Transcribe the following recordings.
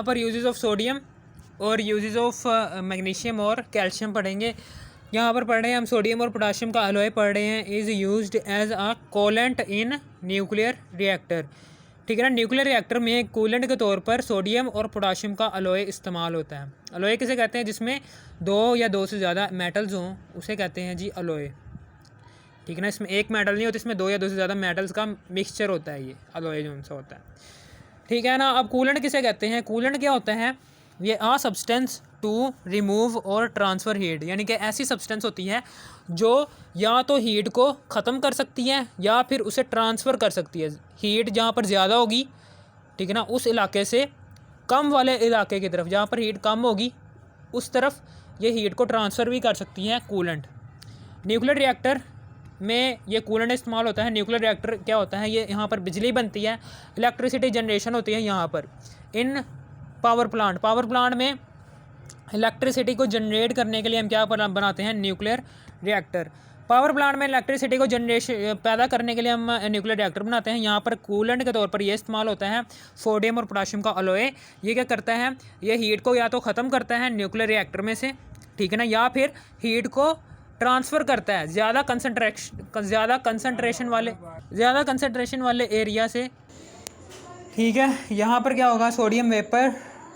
यहाँ पर uses of sodium और यूजेस ऑफ मैग्नीशियम और कैल्शियम पढ़ेंगे। यहाँ पर पढ़ रहे हैं हम सोडियम और पोटाशियम का अलॉय पढ़ रहे हैं। Is used as a coolant in nuclear reactor. ठीक है ना, न्यूक्लियर रिएक्टर में कूलेंट के तौर पर सोडियम और पोटाशियम का अलॉय इस्तेमाल होता है। अलॉय किसे कहते हैं? जिसमें दो या दो से ज़्यादा मेटल्स हों उसे कहते हैं जी अलॉय। ठीक है ना, इसमें एक मेटल नहीं होता, इसमें दो या दो से ज़्यादा मेटल्स का मिक्सचर होता है, ये अलॉय जो सा होता है। ठीक है ना। अब कूलेंट किसे कहते हैं? कूलेंट क्या होता है? ये आ सब्सटेंस टू रिमूव और ट्रांसफ़र हीट, यानी कि ऐसी सब्सटेंस होती है जो या तो हीट को ख़त्म कर सकती है या फिर उसे ट्रांसफ़र कर सकती है। हीट जहाँ पर ज़्यादा होगी, ठीक है ना, उस इलाके से कम वाले इलाके की तरफ, जहाँ पर हीट कम होगी उस तरफ ये हीट को ट्रांसफ़र भी कर सकती हैं कूलेंट। न्यूक्लियर रिएक्टर में ये कूलेंट इस्तेमाल होता है। न्यूक्लियर रिएक्टर क्या होता है? ये यहाँ पर बिजली बनती है, इलेक्ट्रिसिटी जनरेशन होती है यहाँ पर। इन पावर प्लांट में इलेक्ट्रिसिटी को जनरेट करने के लिए हम क्या बनाते हैं? Nuclear reactor. पावर प्लांट में इलेक्ट्रिसिटी को जनरेशन पैदा करने के लिए हम न्यूक्लियर रिएक्टर बनाते हैं। यहाँ पर कूलेंट के तौर पर ये इस्तेमाल होता है सोडियम और पोटाशियम का अलॉय। ये क्या करता है? ये हीट को या तो ख़त्म करता है न्यूक्लियर रिएक्टर में से, ठीक है ना, या फिर हीट को ट्रांसफ़र करता है ज़्यादा कंसनट्रेशन वाले एरिया से। ठीक है, यहाँ पर क्या होगा? सोडियम वेपर,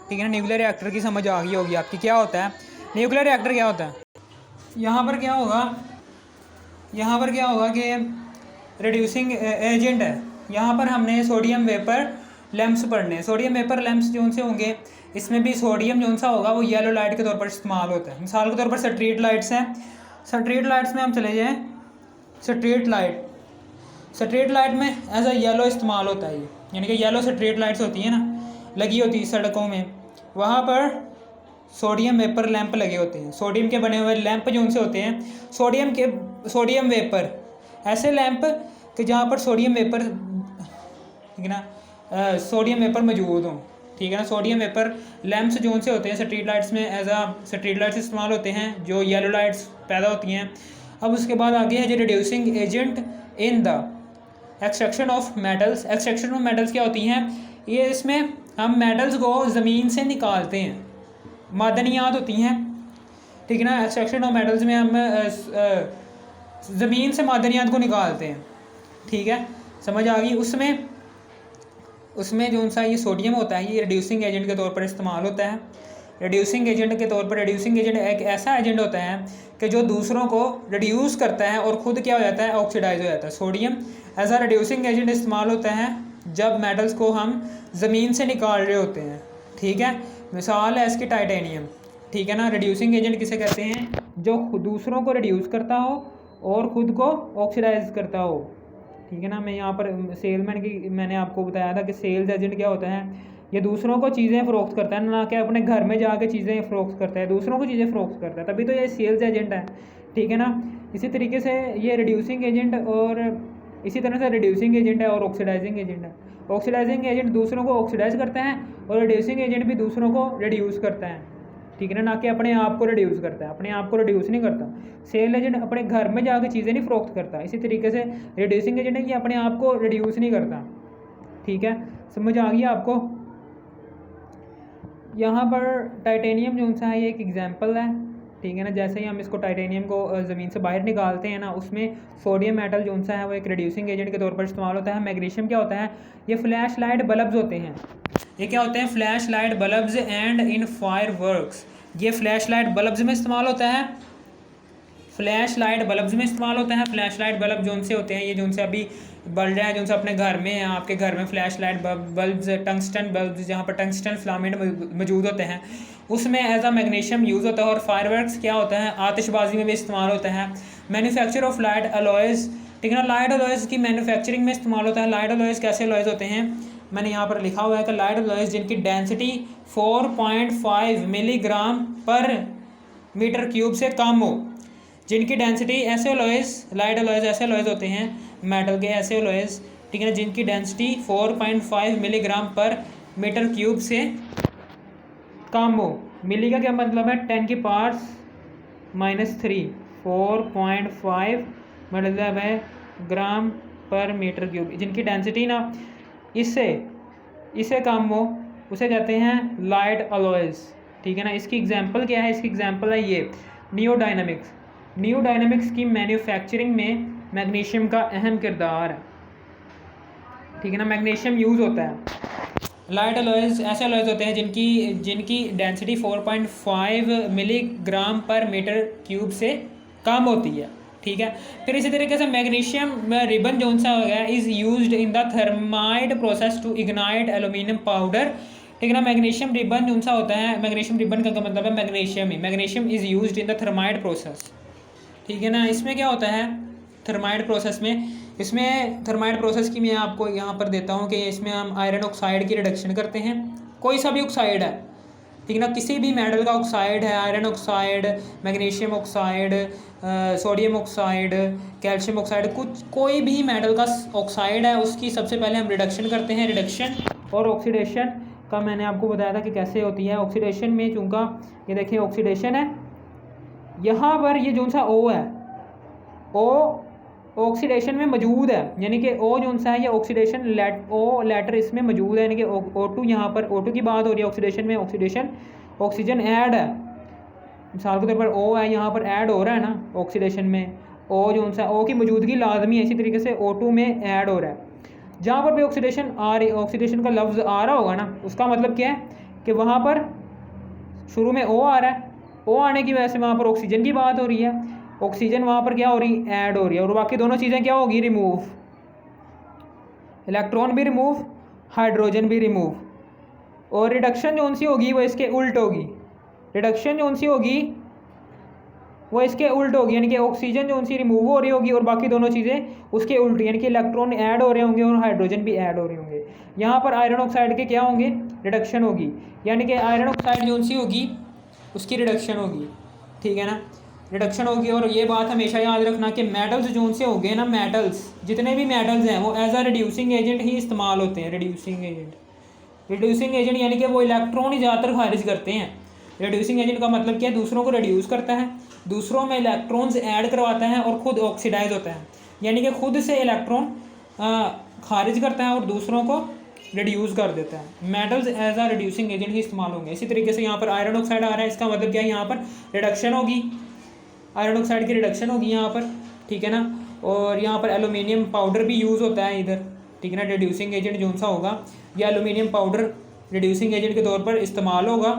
ठीक है ना। न्यूक्लियर रिएक्टर की समझ आ गई होगी आपकी, क्या होता है न्यूक्लियर रिएक्टर, क्या होता है। यहाँ पर क्या होगा कि रिड्यूसिंग एजेंट है। यहाँ पर हमने सोडियम वेपर लैंप्स पढ़ने हैं। सोडियम वेपर लैंप्स जो से होंगे, इसमें भी सोडियम जो सा होगा वो येलो लाइट के तौर पर इस्तेमाल होता है। मिसाल के तौर पर स्ट्रीट लाइट्स हैं। स्ट्रीट लाइट्स में हम चले जाएँ, स्ट्रीट लाइट में एज अ येलो इस्तेमाल होता है ये, यानी कि येलो स्ट्रीट लाइट्स होती हैं ना, लगी होती है सड़कों में, वहाँ पर सोडियम वेपर लैंप लगे होते हैं। सोडियम के बने हुए लैंप जो उनसे होते हैं, सोडियम वेपर, ऐसे लैंप कि जहाँ पर सोडियम वेपर, ठीक है ना, सोडियम वेपर मौजूद हों। ठीक है ना, सोडियम वेपर लैंप्स जो उनसे होते हैं स्ट्रीट लाइट्स में एज आ स्ट्रीट लाइट्स इस्तेमाल होते हैं, जो येलो लाइट्स पैदा होती हैं। अब उसके बाद आगे है जो reducing agent in the extraction of metals. Extraction of metals क्या होती हैं? ये इसमें हम मेटल्स को ज़मीन से निकालते हैं, मादनियात होती हैं, ठीक है ना। एक्सट्रैक्शन ऑफ मेटल्स में हम ज़मीन से मादनियात को निकालते हैं, ठीक है, समझ आ गई। उसमें जो सा ये सोडियम होता है, ये रिड्यूसिंग एजेंट के तौर पर इस्तेमाल होता है। रिड्यूसिंग एजेंट एक ऐसा एजेंट होता है कि जो दूसरों को रिड्यूस करता है और ख़ुद क्या हो जाता है? ऑक्सीडाइज हो जाता है। सोडियम एज आ रिड्यूसिंग एजेंट इस्तेमाल होता है जब मेटल्स को हम ज़मीन से निकाल रहे होते हैं, ठीक है। मिसाल है इसकी टाइटेनियम, ठीक है ना। रिड्यूसिंग एजेंट किसे कहते हैं? जो दूसरों को रिड्यूस करता हो और ख़ुद को ऑक्सीडाइज करता हो, ठीक है ना। मैं यहाँ पर सेलमैन की मैंने आपको बताया था कि सेल्स एजेंट क्या होता है? ये दूसरों को चीज़ें फ़रोख्त करता है, ना कि अपने घर में जाके चीज़ें फ़रोख्त करता है, दूसरों को चीज़ें फ़रोख्त करता है, तभी तो ये सेल्स एजेंट है, ठीक है ना। इसी तरीके से ये रिड्यूसिंग एजेंट और इसी तरह से रिड्यूसिंग एजेंट है और ऑक्सीडाइजिंग एजेंट है। ऑक्सीडाइजिंग एजेंट दूसरों को ऑक्सीडाइज करता है और रिड्यूसिंग एजेंट भी दूसरों को रिड्यूस करता है, ठीक है ना कि अपने आप को रिड्यूस करता है, अपने आप को रिड्यूस नहीं करता। सेल एजेंट अपने घर में जाकर चीज़ें नहीं फ़रोख्त करता। इसी तरीके से रिड्यूसिंग एजेंट है कि अपने आप को रिड्यूस नहीं करता, ठीक है, समझ आ गई आपको। यहाँ पर टाइटेनियम जो सा है ये एक एग्जांपल है, ठीक है ना। जैसे ही हम इसको टाइटेनियम को ज़मीन से बाहर निकालते हैं ना, उसमें सोडियम मेटल जो सा है वो एक रिड्यूसिंग एजेंट के तौर पर इस्तेमाल होता है। मैग्नीशियम क्या होता है? ये फ्लैश लाइट बल्ब्स होते हैं। ये क्या होते हैं? Flash light bulbs and in fire works. ये फ्लैश लाइट बल्ब्स में इस्तेमाल होता है, फ्लैश लाइट बल्ब जो उनसे होते हैं, ये जो उनसे अभी बल रहा है, जो उनसे अपने घर में है, आपके घर में flash light bulbs, tungsten bulbs, जहाँ पर टंगस्टन फिलामेंट मौजूद होते हैं, उसमें एज आ मैग्नीशियम यूज़ होता है। और फायरवर्क्स क्या होता है? आतिशबाजी में भी इस्तेमाल होता है। मैन्युफैक्चर ऑफ लाइट अलॉयज़, ठीक है ना, लाइट अलॉयज़ की मैन्युफैक्चरिंग में इस्तेमाल होता है। लाइट अलॉयज़ कैसे अलॉयज़ होते हैं? मैंने यहाँ पर लिखा हुआ है कि लाइट अलॉयज़ जिनकी डेंसिटी 4.5 मिलीग्राम पर मीटर क्यूब से कम हो, जिनकी डेंसिटी ऐसे अलॉयज़, लाइट अलॉयज़ ऐसे अलॉयज़ होते हैं मेटल के, ऐसे अलॉयज़, ठीक है ना, जिनकी डेंसिटी 4.5 मिलीग्राम पर मीटर क्यूब से कम हो। मिली का क्या मतलब है? 10 की पावर -3, 4.5 मतलब है ग्राम पर मीटर क्यूब, जिनकी डेंसिटी ना इससे कम हो, उसे कहते हैं लाइट अलॉयज़, ठीक है ना। इसकी एग्जांपल क्या है, इसकी एग्जांपल है ये नियोडायनामिक्स। नियोडायनामिक्स की मैन्युफैक्चरिंग में मैग्नीशियम का अहम किरदार है, ठीक है ना। मैग्नीशियम यूज़ होता है। लाइट अलॉयज़ ऐसे अलॉयज़ होते हैं जिनकी जिनकी डेंसिटी 4.5 मिलीग्राम पर मीटर क्यूब से कम होती है, ठीक है। फिर इसी तरीके से मैग्नीशियम रिबन जो सा हो गया is used in the thermite process to ignite aluminium powder, ठीक है ना। मैग्नीशियम रिबन जो सा होता है, मैग्नीशियम रिबन का मतलब है मैग्नीशियम ही। Magnesium is used in the thermite process, ठीक है ना। इसमें क्या होता है थर्माइड प्रोसेस में, इसमें थर्माइड प्रोसेस की मैं आपको यहाँ पर देता हूँ कि इसमें हम आयरन ऑक्साइड की रिडक्शन करते हैं। कोई सा भी ऑक्साइड है, ठीक है ना, किसी भी मेटल का ऑक्साइड है, iron oxide, magnesium oxide, sodium oxide, calcium oxide, कुछ कोई भी मेटल का ऑक्साइड है उसकी सबसे पहले हम रिडक्शन करते हैं। रिडक्शन और ऑक्सीडेशन का मैंने आपको बताया था कि कैसे होती है। ऑक्सीडेशन में चूँकि ये देखिए ऑक्सीडेशन है, यहाँ पर ये जो सा ओ है, ओ ऑक्सीडेशन में मौजूद है, यानी कि ओ जो सा है ये ऑक्सीडेशन ओ लेटर इसमें मौजूद है, यानी कि O2 यहाँ पर O2 की बात हो रही है ऑक्सीडेशन में। ऑक्सीडेशन ऑक्सीजन ऐड है, मिसाल के तौर पर O है, यहाँ पर ऐड हो रहा है ना ऑक्सीडेशन में, O जो सा O की मौजूदगी लाजमी है, इसी तरीके से O2 में ऐड हो रहा है। जहाँ पर भी ऑक्सीडेशन आ रही, ऑक्सीडेशन का लफ्ज़ आ रहा होगा ना, उसका मतलब क्या है कि वहाँ पर शुरू में O आ रहा है, O आने की वजह से वहाँ पर ऑक्सीजन की बात हो रही है, ऑक्सीजन वहाँ पर क्या हो रही है, ऐड हो रही है, और बाकी दोनों चीज़ें क्या होगी, रिमूव, इलेक्ट्रॉन भी रिमूव, हाइड्रोजन भी रिमूव। और रिडक्शन जो सी होगी वो इसके उल्ट होगी, रिडक्शन जो सी होगी वो इसके उल्ट होगी, यानी कि ऑक्सीजन जो सी रिमूव हो रही होगी और बाकी दोनों चीज़ें उसके उल्ट, यानी कि इलेक्ट्रॉन ऐड हो रहे होंगे और हाइड्रोजन भी ऐड हो रहे होंगे। यहाँ पर आयरन ऑक्साइड के क्या होंगे, रिडक्शन होगी, यानी कि आयरन ऑक्साइड जो सी होगी उसकी रिडक्शन होगी, ठीक है ना, रिडक्शन होगी। और ये बात हमेशा याद रखना कि मेटल्स जो से हो गए ना, मेटल्स जितने भी मेटल्स हैं वो एज अ रिड्यूसिंग एजेंट ही इस्तेमाल होते हैं। रिड्यूसिंग एजेंट, रिड्यूसिंग एजेंट यानी कि वो इलेक्ट्रॉन ही ज़्यादातर खारिज करते हैं। रिड्यूसिंग एजेंट का मतलब क्या है, दूसरों को रिड्यूस करता है, दूसरों में इलेक्ट्रॉन्स ऐड करवाता है और ख़ुद ऑक्सीडाइज होता है, यानी कि खुद से इलेक्ट्रॉन खारिज करता है और दूसरों को रिड्यूस कर देता है। मेटल्स एज आ रिड्यूसिंग एजेंट ही इस्तेमाल होंगे। इसी तरीके से यहाँ पर आयरन ऑक्साइड आ रहा है, इसका मतलब क्या है, यहाँ पर रिडक्शन होगी, आयरन ऑक्साइड की रिडक्शन होगी यहाँ पर, ठीक है ना। और यहाँ पर एलुमिनियम पाउडर भी यूज़ होता है इधर, ठीक है ना। रिड्यूसिंग एजेंट जो सा होगा या एलुमिनियम पाउडर रिड्यूसिंग एजेंट के तौर पर इस्तेमाल होगा,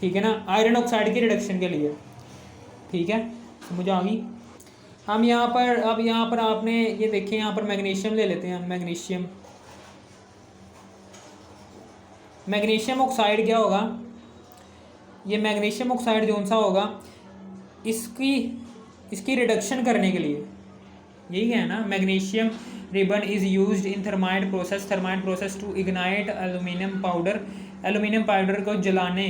ठीक है ना, आयरन ऑक्साइड की रिडक्शन के लिए, ठीक है, समझ आ गई। हम यहाँ पर अब यहाँ पर आपने ये देखें, यहाँ पर मैग्नीशियम ले लेते हैं। मैग्नीशियम ऑक्साइड क्या होगा, ये मैग्नीशियम ऑक्साइड जो सा होगा इसकी रिडक्शन करने के लिए, यही है ना, magnesium ribbon is used in thermite process to ignite aluminium powder, aluminium powder को जलाने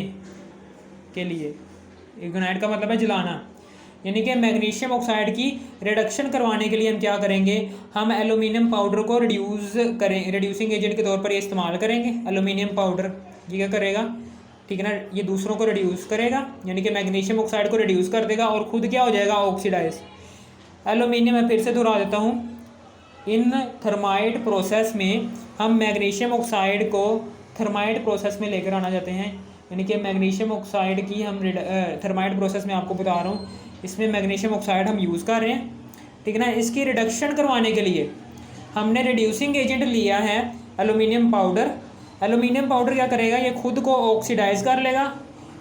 के लिए। इग्नाइट का मतलब है जलाना, यानी कि मैग्नीशियम ऑक्साइड की रिडक्शन करवाने के लिए हम क्या करेंगे, हम एल्यूमिनियम पाउडर को रिड्यूसिंग एजेंट के तौर पर ये इस्तेमाल करेंगे। एल्यूमिनियम पाउडर ये क्या करेगा, ठीक है ना, ये दूसरों को रिड्यूस करेगा, यानी कि मैग्नीशियम ऑक्साइड को रिड्यूस कर देगा और ख़ुद क्या हो जाएगा, ऑक्सीडाइज। एल्यूमिनियम मैं फिर से दोहरा देता हूँ, इन थर्माइड प्रोसेस में हम मैग्नीशियम ऑक्साइड को थर्माइड प्रोसेस में लेकर आना चाहते हैं, यानी कि मैग्नीशियम ऑक्साइड की हम थर्माइड प्रोसेस में आपको बता रहा हूँ, इसमें मैग्नीशियम ऑक्साइड हम यूज़ कर रहे हैं, ठीक है ना। इसकी रिडक्शन करवाने के लिए हमने रिड्यूसिंग एजेंट लिया है एल्यूमिनियम पाउडर। एल्यूमिनियम पाउडर क्या करेगा, ये खुद को ऑक्सीडाइज कर लेगा,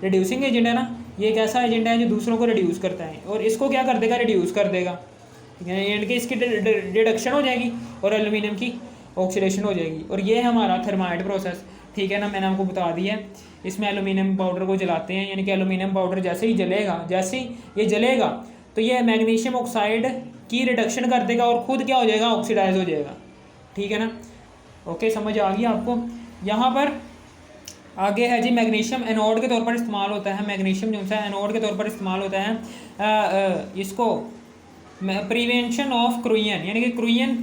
रिड्यूसिंग एजेंट है ना, ये एक ऐसा एजेंट है जो दूसरों को रिड्यूस करता है और इसको क्या कर देगा, रिड्यूस कर देगा, यानी कि इसकी रिडक्शन हो जाएगी और एल्यूमिनियम की ऑक्सीडेशन हो जाएगी। और ये है हमारा थर्माइड प्रोसेस, ठीक है ना, मैंने आपको बता दिया। इसमें एल्यूमिनियम पाउडर को जलाते हैं, यानी कि एल्यूमिनियम पाउडर जैसे ही ये जलेगा तो ये मैग्नीशियम ऑक्साइड की रिडक्शन कर देगा और ख़ुद क्या हो जाएगा, ऑक्सीडाइज हो जाएगा, ठीक है ना। ओके, समझ आ गई आपको। यहाँ पर आगे है जी, मैग्नीशियम एनोड के तौर पर इस्तेमाल होता है। मैग्नीशियम जो है एनोड के तौर पर इस्तेमाल होता है, इसको प्रिवेंशन ऑफ क्रूयन, यानी कि क्रूयन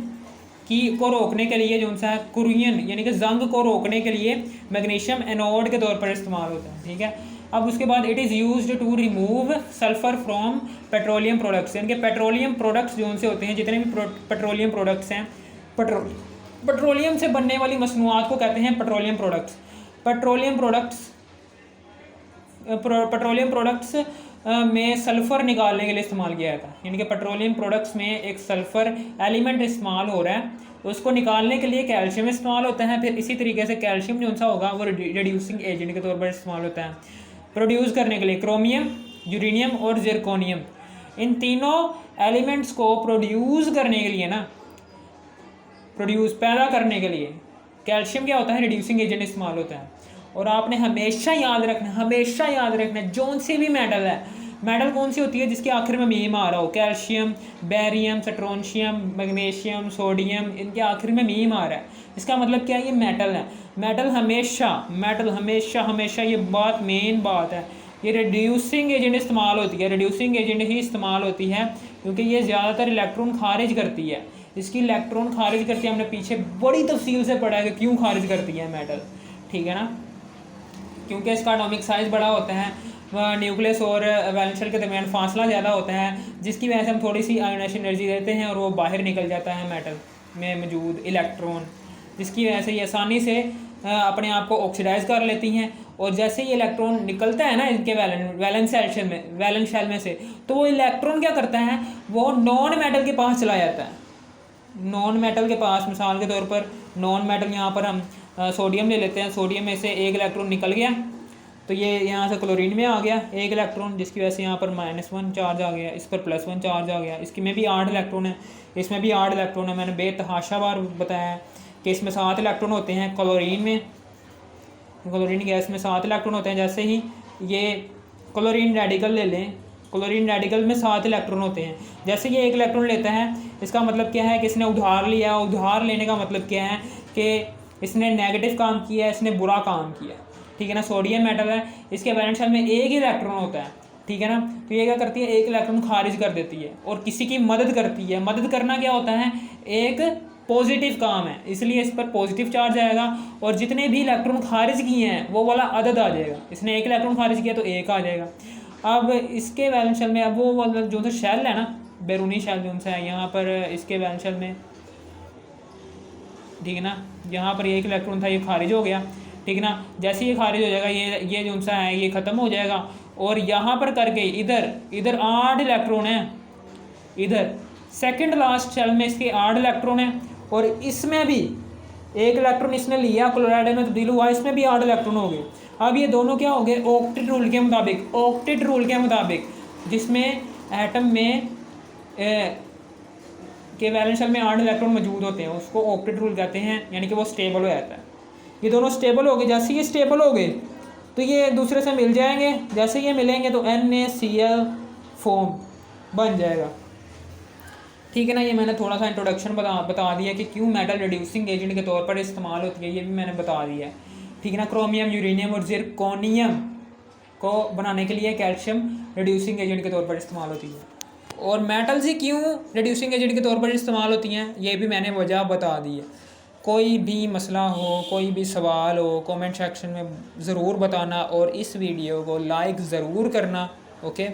को रोकने के लिए, जो सा क्रूयन यानी कि जंग को रोकने के लिए मैग्नीशियम एनोड के तौर पर इस्तेमाल होता है, ठीक है। अब उसके बाद it is used to remove sulphur from petroleum products, यानी कि पेट्रोलियम प्रोडक्ट्स जो से होते हैं, जितने भी पेट्रोलियम प्रोडक्ट्स हैं, पेट्रोलियम से बनने वाली मसनूआत को कहते हैं पेट्रोलियम प्रोडक्ट्स। पेट्रोलियम प्रोडक्ट्स में सल्फ़र निकालने के लिए इस्तेमाल किया जाता है, यानी कि पेट्रोलियम प्रोडक्ट्स में एक सल्फ़र एलिमेंट इस्तेमाल हो रहा है, उसको निकालने के लिए कैल्शियम इस्तेमाल होता है। फिर इसी तरीके से कैल्शियम जो सा होगा वो रिड्यूसिंग एजेंट के तौर पर इस्तेमाल होता है प्रोड्यूस करने के लिए। क्रोमियम, यूरेनियम और जिरकोनियम, इन तीनों एलिमेंट्स को प्रोड्यूस करने के लिए पैदा करने के लिए कैल्शियम क्या होता है, रिड्यूसिंग एजेंट इस्तेमाल होता है। और आपने हमेशा याद रखना जोन सी भी मेटल है, मेटल कौन सी होती है जिसके आखिर में मीम आ रहा हो, calcium, barium, strontium, magnesium, sodium, इनके आखिर में मीम आ रहा है, इसका मतलब क्या है, ये मेटल है। मेटल हमेशा ये बात मेन बात है, ये रिड्यूसिंग एजेंट इस्तेमाल होती है, रिड्यूसिंग एजेंट ही इस्तेमाल होती है क्योंकि ये ज़्यादातर इलेक्ट्रॉन खारिज करती है। इसकी इलेक्ट्रॉन खारिज करती है, हमने पीछे बड़ी तफसील से पढ़ा है कि क्यों खारिज करती है मेटल, ठीक है ना, क्योंकि इसका एटॉमिक साइज़ बड़ा होता है, न्यूक्लियस और वैलेंस शेल के दरमियान फासला ज़्यादा होता है, जिसकी वजह से हम थोड़ी सी आयोनाइजेशन एनर्जी देते हैं और वो बाहर निकल जाता है मेटल में मौजूद इलेक्ट्रॉन, जिसकी वजह से ये आसानी से अपने आप को ऑक्सीडाइज कर लेती हैं। और जैसे ये इलेक्ट्रॉन निकलता है ना इनके वैलेंस शेल में से, तो वो इलेक्ट्रॉन क्या करता है, वो नॉन मेटल के पास चला जाता है, नॉन मेटल के पास। मिसाल के तौर पर नॉन मेटल यहाँ पर हम सोडियम ले लेते हैं, सोडियम में से एक इलेक्ट्रॉन निकल गया तो ये यहाँ से क्लोरीन में आ गया एक इलेक्ट्रॉन, जिसकी वजह से यहाँ पर -1 चार्ज आ गया, इस पर +1 चार्ज आ गया, इसकी में भी 8 इलेक्ट्रॉन है, इसमें भी 8 इलेक्ट्रॉन है। मैंने बेतहाशा बार बताया कि इसमें 7 इलेक्ट्रॉन होते हैं, क्लोरीन गैस में 7 इलेक्ट्रॉन होते हैं। जैसे ही ये क्लोरीन रेडिकल ले लें, क्लोरीन रेडिकल में 7 इलेक्ट्रॉन होते हैं, जैसे ये एक इलेक्ट्रॉन लेता है, इसका मतलब क्या है कि इसने उधार लिया। उधार लेने का मतलब क्या है कि इसने नेगेटिव काम किया, इसने बुरा काम किया, ठीक है ना। सोडियम मेटल है, इसके वैलेंस शेल में एक ही इलेक्ट्रॉन होता है, ठीक है ना, तो ये क्या करती है, एक इलेक्ट्रॉन खारिज कर देती है और किसी की मदद करती है। मदद करना क्या होता है, एक पॉजिटिव काम है, इसलिए इस पर पॉजिटिव चार्ज आएगा और जितने भी इलेक्ट्रॉन खारिज किए हैं वो वाला अदद आ जाएगा। इसने एक इलेक्ट्रॉन खारिज किया तो एक आ जाएगा। अब इसके वैलेंस शेल में अब वो वाला जो सा शेल है ना, बैरूनी शेल जो सा है, यहाँ पर इसके वैलेंस शेल में, ठीक है ना, यहाँ पर एक इलेक्ट्रॉन था, ये खारिज हो गया, ठीक है ना। जैसे ये खारिज हो जाएगा, ये जो सा है ये ख़त्म हो जाएगा और यहाँ पर करके इधर 8 इलेक्ट्रॉन है, इधर सेकंड लास्ट शेल में इसके 8 इलेक्ट्रॉन है और इसमें भी एक इलेक्ट्रॉन इसने लिया, क्लोराइड में तब्दील हुआ, इसमें भी 8 इलेक्ट्रॉन हो गए। अब ये दोनों क्या हो गए, ऑक्टेट रूल के मुताबिक, जिसमें एटम में के वैलेंस शेल में 8 इलेक्ट्रॉन मौजूद होते हैं, उसको ऑक्टेट रूल कहते हैं, यानी कि वो स्टेबल हो जाता है। ये दोनों स्टेबल हो गए, जैसे ये स्टेबल हो गए तो ये एक दूसरे से मिल जाएंगे, जैसे ये मिलेंगे तो NaCl फॉर्म बन जाएगा, ठीक है ना। ये मैंने थोड़ा सा इंट्रोडक्शन बता दिया कि क्यों मेटल रिड्यूसिंग एजेंट के तौर पर इस्तेमाल होती है, ये भी मैंने बता दिया है, ठीक है ना। क्रोमियम, यूरेनियम और जिरकोनियम को बनाने के लिए कैल्शियम रिड्यूसिंग एजेंट के तौर पर इस्तेमाल होती है। और मेटल्स ही क्यों रिड्यूसिंग एजेंट के तौर पर इस्तेमाल होती हैं, ये भी मैंने वजह बता दी है। कोई भी मसला हो, कोई भी सवाल हो, कमेंट सेक्शन में ज़रूर बताना और इस वीडियो को लाइक ज़रूर करना, ओके।